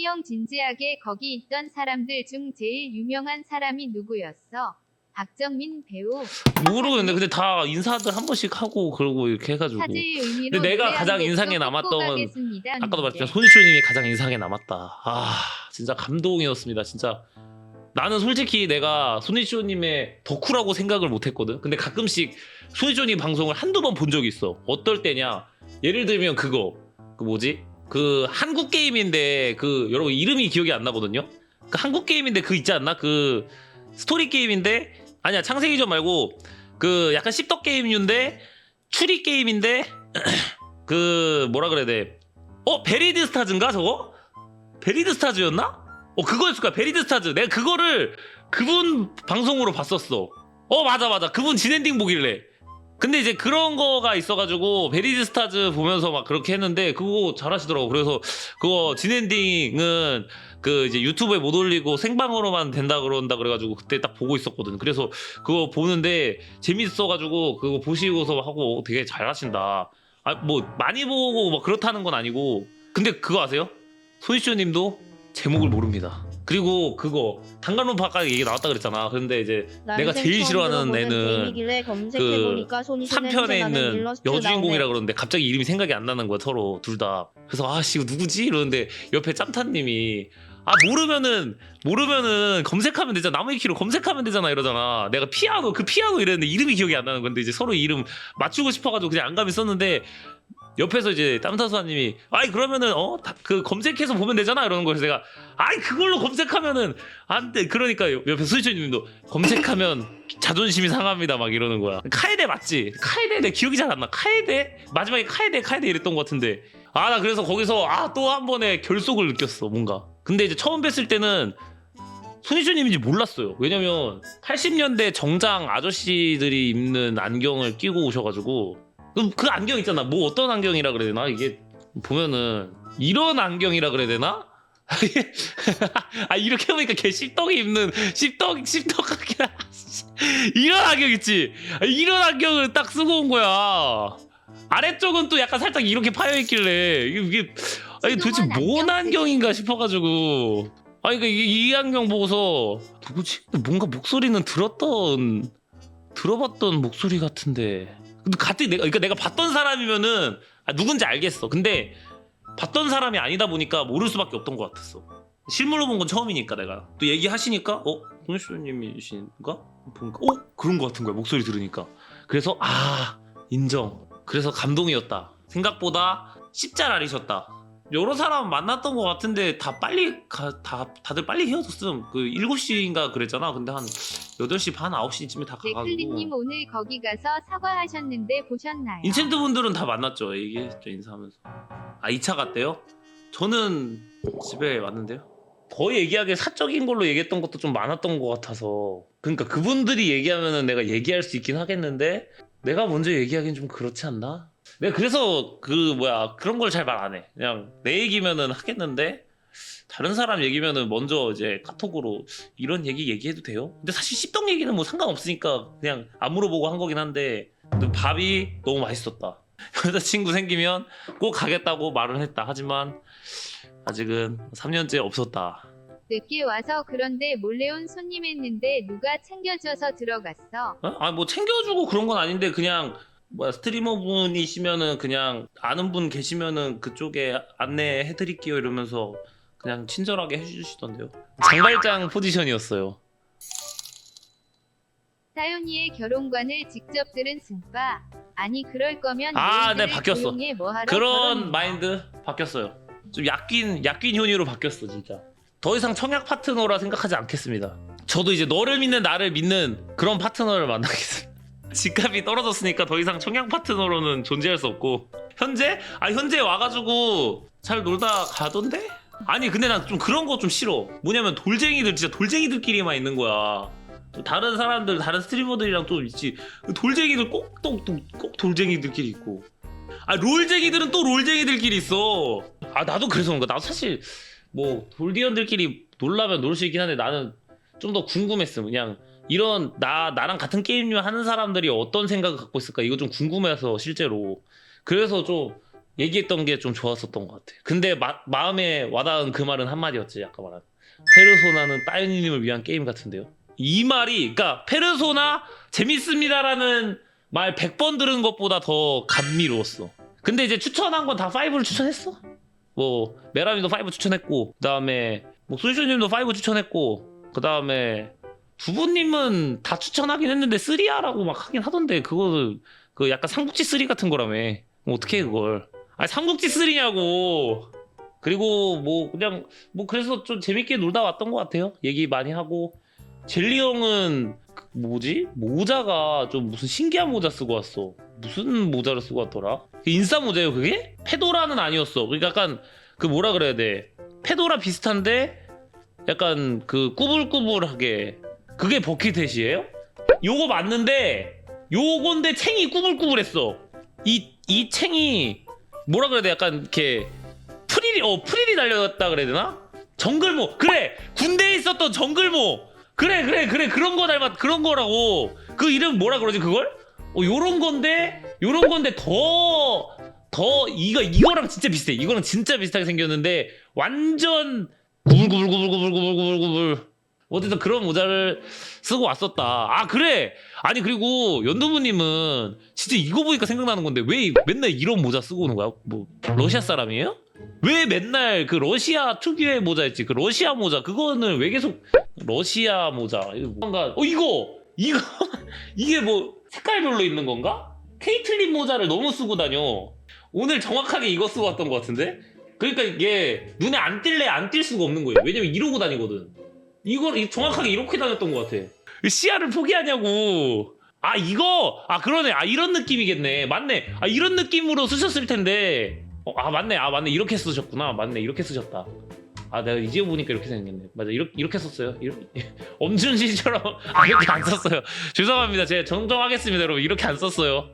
형 진지하게 거기 있던 사람들 중 제일 유명한 사람이 누구였어? 박정민 배우. 모르겠는데 근데 다 인사들 한 번씩 하고 그러고 이렇게 해가지고. 사죄의 의미로 근데 내가 노래 가장 한 곡 인상에 듣고 남았던 가겠습니다. 아까도 네. 말했지만 손희쇼님이 가장 인상에 남았다. 아 진짜 감동이었습니다. 진짜 나는 솔직히 내가 손희쇼님의 덕후라고 생각을 못했거든. 근데 가끔씩 손희쇼님 방송을 한두 번 본 적이 있어. 어떨 때냐? 예를 들면 그거 그 뭐지? 그 한국 게임인데 그 여러분 이름이 기억이 안 나거든요. 그 한국 게임인데 그 있지 않나? 그 스토리 게임인데 아니야 창세기전 말고 그 약간 씹덕 게임인데 추리 게임인데 그 뭐라 그래야 돼? 베리드 스타즈인가 저거? 베리드 스타즈였나? 그거였을 거야. 베리드 스타즈. 내가 그거를 그분 방송으로 봤었어. 맞아. 그분 진엔딩 보길래. 근데 이제 그런 거가 있어가지고 베리드 스타즈 보면서 막 그렇게 했는데 그거 잘하시더라고. 그래서 그거 진엔딩은 그 이제 유튜브에 못 올리고 생방으로만 된다 그런다 그래가지고 그때 딱 보고 있었거든. 그래서 그거 보는데 재밌어가지고 그거 보시고서 하고 되게 잘하신다. 뭐 많이 보고 뭐 그렇다는 건 아니고. 근데 그거 아세요? 손희쇼님도 제목을 모릅니다. 그리고 그거 단간론파 아까 얘기 나왔다 그랬잖아. 근데 이제 내가 제일 싫어하는 애는 그 3편에 있는 여주인공이라 그러는데 갑자기 이름이 생각이 안 나는 거야 서로 둘 다. 그래서 아씨 이거 누구지? 이러는데 옆에 짬타님이 모르면은 검색하면 되잖아. 나무위키로 검색하면 되잖아 이러잖아. 내가 피아노 이랬는데 이름이 기억이 안 나는 건데 이제 서로 이름 맞추고 싶어가지고 그냥 안감이 썼는데 옆에서 이제 땀타수아님이 그러면은 그 검색해서 보면 되잖아 이러는 거예요. 내가 그걸로 검색하면은 안 돼. 그러니까 옆에 수희초님도 검색하면 자존심이 상합니다 막 이러는 거야. 카에데 맞지? 카에데 내 기억이 잘 안 나. 카에데 마지막에 카에데 이랬던 것 같은데 나 그래서 거기서 또 한 번의 결속을 느꼈어 뭔가. 근데 이제 처음 뵀을 때는 손희쇼님인지 몰랐어요. 왜냐면 80년대 정장 아저씨들이 입는 안경을 끼고 오셔가지고 그 안경 있잖아. 뭐 어떤 안경이라 그래야 되나? 이게 보면은 이런 안경이라 그래야 되나? 이렇게 보니까 걔 씹덕이 입는 씹덕 같긴 이런 안경 있지? 이런 안경을 딱 쓰고 온 거야. 아래쪽은 또 약간 살짝 이렇게 파여있길래 이게 도대체 뭔 안경인가 싶어가지고 그러니까 이 안경 보고서 누구지? 뭔가 목소리는 들어봤던 목소리 같은데 근데 갑자기 내가 봤던 사람이면은 누군지 알겠어. 근데 봤던 사람이 아니다 보니까 모를 수밖에 없던 것 같았어. 실물로 본 건 처음이니까 내가 또 얘기하시니까 손희쇼님이신가? 보니까 그런 것 같은 거야 목소리 들으니까. 그래서 인정. 그래서 감동이었다. 생각보다 십잘알이셨다. 여러 사람 만났던 것 같은데 다들 빨리 헤어졌음. 그 7시인가 그랬잖아. 근데 한 8시 반 9시쯤에 다 가가지고. 네클리님 오늘 거기 가서 사과하셨는데 보셨나요? 인챈트 분들은 다 만났죠. 얘기했죠 인사하면서. 2차 갔대요? 저는 집에 왔는데요. 더 얘기하게 사적인 걸로 얘기했던 것도 좀 많았던 것 같아서. 그러니까 그분들이 얘기하면은 내가 얘기할 수 있긴 하겠는데 내가 먼저 얘기하기엔 좀 그렇지 않나? 내가 그래서 그런 걸 잘 말 안 해. 그냥 내 얘기면은 하겠는데 다른 사람 얘기면은 먼저 이제 카톡으로 이런 얘기해도 돼요? 근데 사실 씹덕 얘기는 뭐 상관없으니까 그냥 안 물어보고 한 거긴 한데 근데 밥이 너무 맛있었다. 여자친구 생기면 꼭 가겠다고 말은 했다. 하지만 아직은 3년째 없었다. 늦게 와서 그런데 몰래 온 손님 했는데 누가 챙겨줘서 들어갔어? 뭐 챙겨주고 그런 건 아닌데 그냥 스트리머 분이시면은 그냥 아는 분 계시면은 그쪽에 안내해드릴게요 이러면서 그냥 친절하게 해주시던데요. 장발장 포지션이었어요. 사연이의 결혼관을 직접 들은 승빠. 아니 그럴 거면 네 바뀌었어. 조용히 뭐하러 그런 결혼이야. 마인드 바뀌었어요. 좀 약긴 효니로 바뀌었어 진짜. 더 이상 청약 파트너라 생각하지 않겠습니다. 저도 이제 너를 믿는 나를 믿는 그런 파트너를 만나겠습니다. 집값이 떨어졌으니까 더 이상 청약 파트너로는 존재할 수 없고 현재 와가지고 잘 놀다 가던데? 아니 근데 난 좀 그런 거 좀 싫어. 뭐냐면 진짜 돌쟁이들끼리만 있는 거야. 좀 다른 사람들 다른 스트리머들이랑 또 있지. 돌쟁이들 꼭 돌쟁이들끼리 있고 롤쟁이들은 또 롤쟁이들끼리 있어. 나도 그래서 그런가. 나도 사실 뭐 돌디언들끼리 놀라면 놀 수 있긴 한데 나는 좀 더 궁금했어. 그냥 이런 나랑 같은 게임류 하는 사람들이 어떤 생각을 갖고 있을까 이거 좀 궁금해서 실제로. 그래서 좀 얘기했던 게 좀 좋았었던 것 같아. 근데 마음에 와닿은 그 말은 한마디였지. 아까 말한 페르소나는 따윤이님을 위한 게임 같은데요. 이 말이 그러니까 페르소나 재밌습니다라는 말 100번 들은 것보다 더 감미로웠어. 근데 이제 추천한 건 다 5를 추천했어. 뭐 메라님도 5 추천했고 그다음에 뭐 순슈님도 5 추천했고 그다음에 두부님은 다 추천하긴 했는데 3야라고 막 하긴 하던데 그거 그 약간 삼국지 3 같은 거라며. 뭐 어떻게 해 그걸. 아니 삼국지 3냐고. 그리고 뭐 그냥 뭐 그래서 좀 재밌게 놀다 왔던 것 같아요. 얘기 많이 하고. 젤리 형은 뭐지? 모자가 좀 무슨 신기한 모자 쓰고 왔어. 무슨 모자를 쓰고 왔더라? 인싸 모자예요 그게? 페도라는 아니었어. 그러니까 약간 그 뭐라 그래야 돼? 페도라 비슷한데 약간 그 꾸불꾸불하게 그게 버킷햇이에요? 요거 맞는데 요건데 챙이 꾸불꾸불했어. 이 챙이 뭐라 그래야 돼? 약간 이렇게 프릴이 달렸다 그래야 되나? 정글모 그래 군대에 있었던 정글모 그래 그런 거 닮았 그런 거라고. 그 이름 뭐라 그러지 그걸? 요런 건데 더 이거랑 진짜 비슷해. 이거랑 진짜 비슷하게 생겼는데 완전 구불구불구불구불구불구불 어쨌든 그런 모자를 쓰고 왔었다. 아 그래. 아니 그리고 연두부님은 진짜 이거 보니까 생각나는 건데 왜 맨날 이런 모자 쓰고 오는 거야? 뭐 러시아 사람이에요? 왜 맨날 그 러시아 특유의 모자 있지? 그 러시아 모자 그거는 왜 계속 러시아 모자 이거 뭔가 이거 이게 뭐 색깔별로 있는 건가? 케이틀린 모자를 너무 쓰고 다녀. 오늘 정확하게 이거 쓰고 왔던 것 같은데? 그러니까 이게 눈에 안 띌래 안 띌 수가 없는 거예요. 왜냐면 이러고 다니거든. 이걸 정확하게 이렇게 다녔던 것 같아. 시야를 포기하냐고. 아 이거 그러네. 이런 느낌이겠네. 맞네. 이런 느낌으로 쓰셨을 텐데. 맞네. 이렇게 쓰셨구나. 맞네. 이렇게 쓰셨다. 내가 이제 보니까 이렇게 생겼네. 맞아. 이렇게 썼어요. 엄준 씨처럼 이렇게 안 썼어요. 죄송합니다. 제가 정정하겠습니다, 여러분. 이렇게 안 썼어요.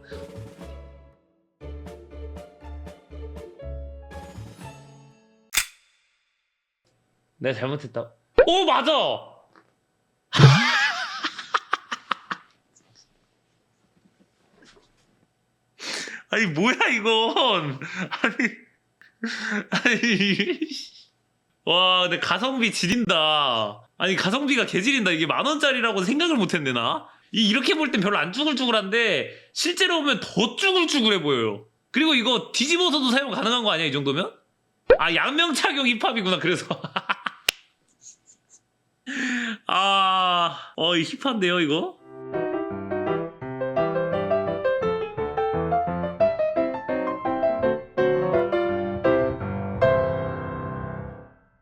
내가 잘못했다. 오 맞아. 아니 뭐야 이건. 아니 와 근데 가성비 지린다. 아니 가성비가 개지린다. 이게 10,000원짜리라고 생각을 못했네 나. 이렇게 볼 땐 별로 안 쭈글쭈글한데 실제로 보면 더 쭈글쭈글해 보여요. 그리고 이거 뒤집어서도 사용 가능한 거 아니야 이 정도면? 양명착용 힙합이구나 그래서. 이 힙한데요 이거?